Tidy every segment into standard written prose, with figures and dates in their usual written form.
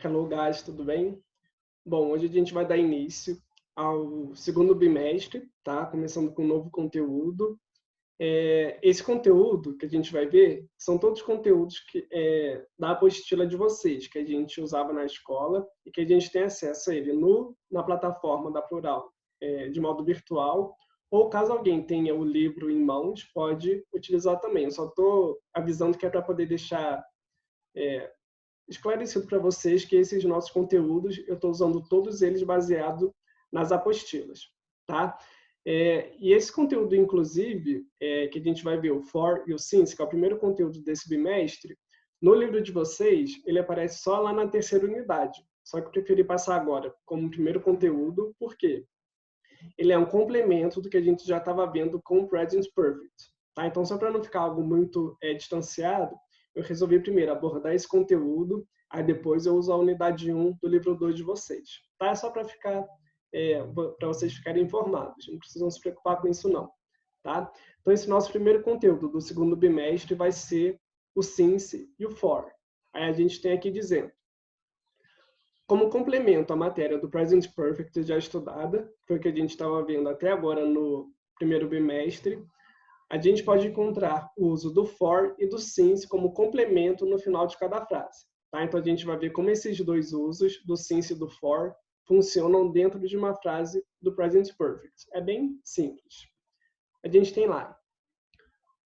Hello, guys, tudo bem? Bom, hoje a gente vai dar início ao segundo bimestre, tá? Começando com um novo conteúdo. Esse conteúdo que a gente vai ver são todos conteúdos da apostila de vocês, que a gente usava na escola e que a gente tem acesso a ele na plataforma da Plural, de modo virtual, ou caso alguém tenha o livro em mãos, pode utilizar também. Eu só estou avisando que é para poder deixar esclarecido para vocês que esses nossos conteúdos, eu estou usando todos eles baseado nas apostilas, tá? E esse conteúdo, inclusive, que a gente vai ver o for e o since, que é o primeiro conteúdo desse bimestre, no livro de vocês, ele aparece só lá na terceira unidade. Só que eu preferi passar agora como primeiro conteúdo, porque ele é um complemento do que a gente já estava vendo com o Present Perfect. Tá? Então, só para não ficar algo muito distanciado, eu resolvi primeiro abordar esse conteúdo, aí depois eu uso a unidade 1 do livro 2 de vocês. Tá? É só para vocês ficarem informados. Não precisam se preocupar com isso, não. Tá? Então, esse nosso primeiro conteúdo do segundo bimestre vai ser o since e o for. Aí a gente tem aqui dizendo: como complemento à matéria do Present Perfect já estudada, foi o que a gente estava vendo até agora no primeiro bimestre, a gente pode encontrar o uso do for e do since como complemento no final de cada frase. Tá? Então, a gente vai ver como esses dois usos, do since e do for, funcionam dentro de uma frase do Present Perfect. É bem simples. A gente tem lá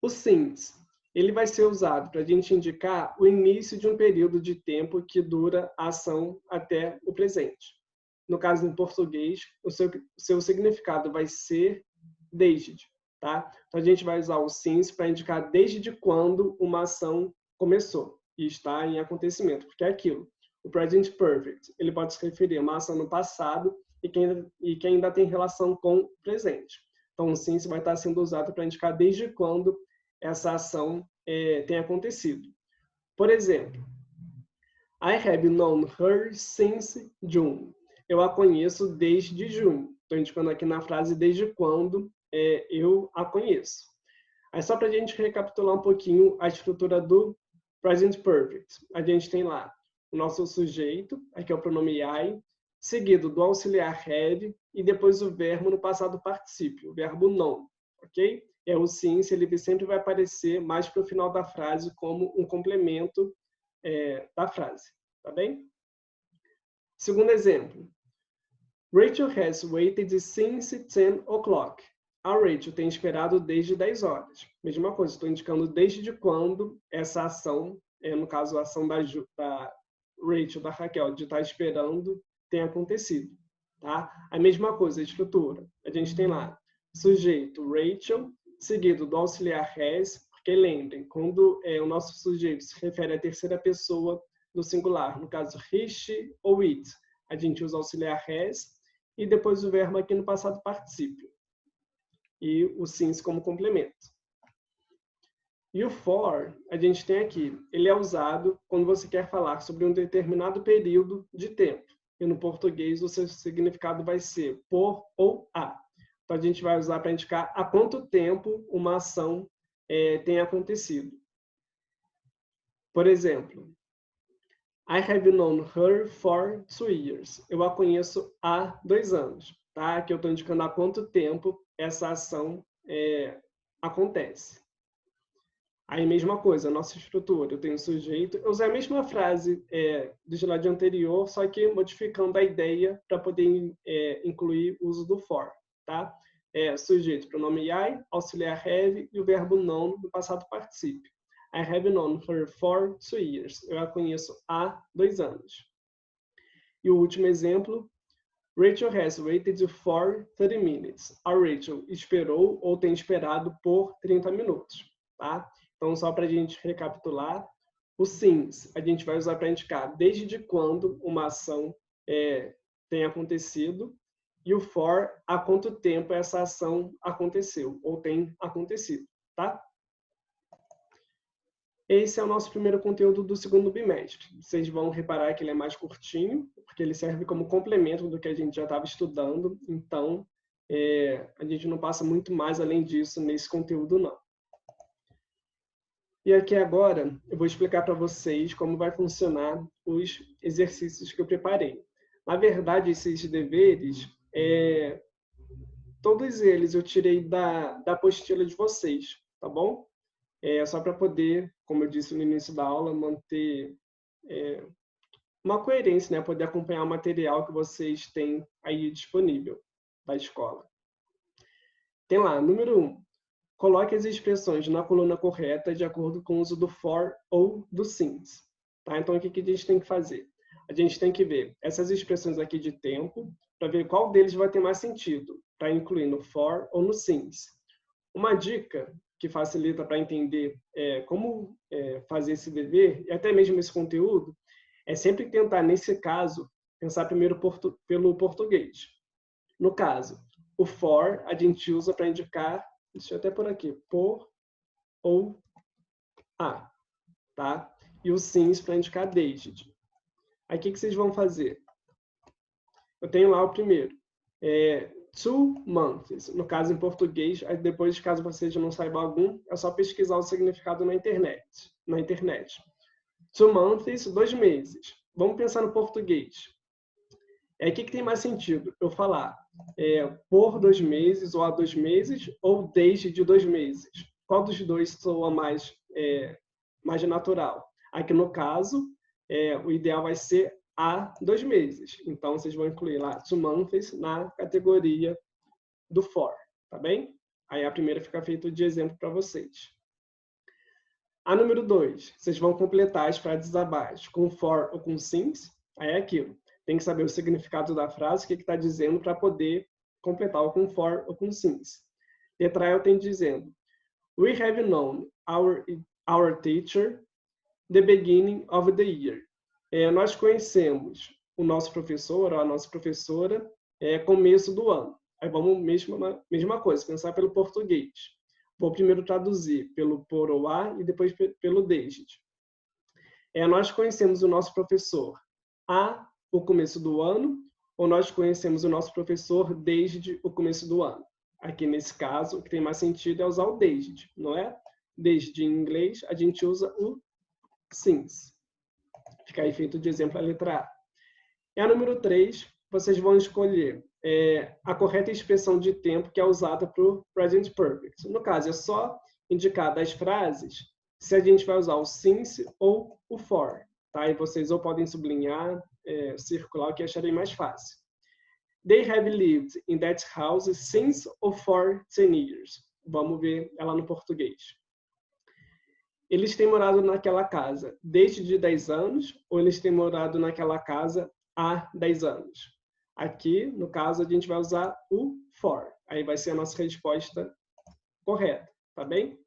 o since. Ele vai ser usado para a gente indicar o início de um período de tempo que dura a ação até o presente. No caso, em português, o seu significado vai ser desde. Tá? Então, a gente vai usar o since para indicar desde quando uma ação começou e está em acontecimento, porque é aquilo. O present perfect, ele pode se referir a uma ação no passado e que ainda tem relação com o presente. Então, o since vai estar sendo usado para indicar desde quando essa ação tem acontecido. Por exemplo, I have known her since June. Eu a conheço desde junho. Estou indicando aqui na frase desde quando eu a conheço. Aí só para a gente recapitular um pouquinho a estrutura do Present Perfect. A gente tem lá o nosso sujeito, aqui é o pronome I, seguido do auxiliar have e depois o verbo no passado particípio, o verbo known, ok? O since, ele sempre vai aparecer mais para o final da frase como um complemento da frase, tá bem? Segundo exemplo. Rachel has waited since 10 o'clock. A Rachel tem esperado desde 10 horas. Mesma coisa, estou indicando desde quando essa ação, no caso a ação da Rachel, da Raquel, de estar esperando, tem acontecido. Tá? A mesma coisa, a estrutura. A gente tem lá sujeito Rachel, seguido do auxiliar has, porque lembrem, quando o nosso sujeito se refere à terceira pessoa do singular, no caso he, she ou it, a gente usa o auxiliar has, e depois o verbo aqui no passado particípio. E o since como complemento. E o for, a gente tem aqui, ele é usado quando você quer falar sobre um determinado período de tempo. E no português o seu significado vai ser por ou a. Então a gente vai usar para indicar há quanto tempo uma ação tem acontecido. Por exemplo, I have known her for 2 years. Eu a conheço há 2 anos. Tá? Aqui eu estou indicando há quanto tempo essa ação acontece. Aí, mesma coisa, a nossa estrutura. Eu tenho sujeito. Eu usei a mesma frase do slide anterior, só que modificando a ideia para poder incluir o uso do for. Tá? Sujeito, pronome I, auxiliar have e o verbo known no passado particípio. I have known her for 2 years. Eu a conheço há 2 anos. E o último exemplo, Rachel has waited for 30 minutes. A Rachel esperou ou tem esperado por 30 minutos. Tá? Então, só para a gente recapitular, o since a gente vai usar para indicar desde quando uma ação tem acontecido e o for, há quanto tempo essa ação aconteceu ou tem acontecido. Tá? Esse é o nosso primeiro conteúdo do segundo bimestre. Vocês vão reparar que ele é mais curtinho, porque ele serve como complemento do que a gente já estava estudando. Então, a gente não passa muito mais além disso nesse conteúdo, não. E aqui agora eu vou explicar para vocês como vai funcionar os exercícios que eu preparei. Na verdade, esses deveres, todos eles eu tirei da apostila de vocês, tá bom? Só para poder, como eu disse no início da aula, manter uma coerência, né? Poder acompanhar o material que vocês têm aí disponível da escola. Tem lá, número 1. Coloque as expressões na coluna correta de acordo com o uso do for ou do since. Tá? Então, o que a gente tem que fazer? A gente tem que ver essas expressões aqui de tempo para ver qual deles vai ter mais sentido, para incluir no for ou no since. Uma dica que facilita para entender como fazer esse dever, e até mesmo esse conteúdo, é sempre tentar, nesse caso, pensar primeiro pelo português. No caso, o for a gente usa para indicar, deixa eu até por aqui, por ou a, tá? E o since para indicar desde. Aí o que vocês vão fazer? Eu tenho lá o primeiro, 2 months, no caso em português, aí depois, caso vocês não saibam algum, é só pesquisar o significado na internet. 2 months, 2 meses. Vamos pensar no português. O que tem mais sentido? Eu falar por 2 meses, ou há 2 meses, ou desde 2 meses. Qual dos dois soa mais natural? Aqui no caso, o ideal vai ser há 2 meses. Então, vocês vão incluir lá 2 months na categoria do for, tá bem? Aí a primeira fica feita de exemplo para vocês. A número 2, vocês vão completar as frases abaixo com for ou com since. Aí é aquilo. Tem que saber o significado da frase, o que está dizendo, para poder completar o com for ou com since. Letra A eu tenho dizendo: We have known our teacher the beginning of the year. Nós conhecemos o nosso professor ou a nossa professora começo do ano. Aí vamos, mesma coisa, pensar pelo português. Vou primeiro traduzir pelo por ou a e depois pelo desde. Nós conhecemos o nosso professor a o começo do ano, ou nós conhecemos o nosso professor desde o começo do ano. Aqui nesse caso, o que tem mais sentido é usar o desde, não é? Desde em inglês, a gente usa o since. Fica aí feito de exemplo a letra A. E a número 3, vocês vão escolher a correta expressão de tempo que é usada para o present perfect. No caso, é só indicar das frases se a gente vai usar o since ou o for. Tá? E vocês ou podem sublinhar, circular, o que acharem mais fácil. They have lived in that house since or for 10 years. Vamos ver ela no português. Eles têm morado naquela casa desde de 10 anos ou eles têm morado naquela casa há 10 anos? Aqui, no caso, a gente vai usar o for. Aí vai ser a nossa resposta correta, tá bem?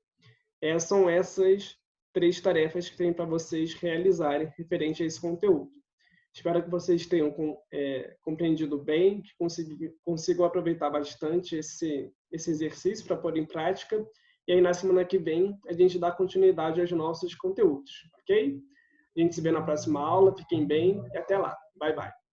São essas 3 tarefas que tem para vocês realizarem referente a esse conteúdo. Espero que vocês tenham compreendido bem, que consigam aproveitar bastante esse exercício para pôr em prática. E aí, na semana que vem, a gente dá continuidade aos nossos conteúdos, ok? A gente se vê na próxima aula. Fiquem bem e até lá. Bye, bye.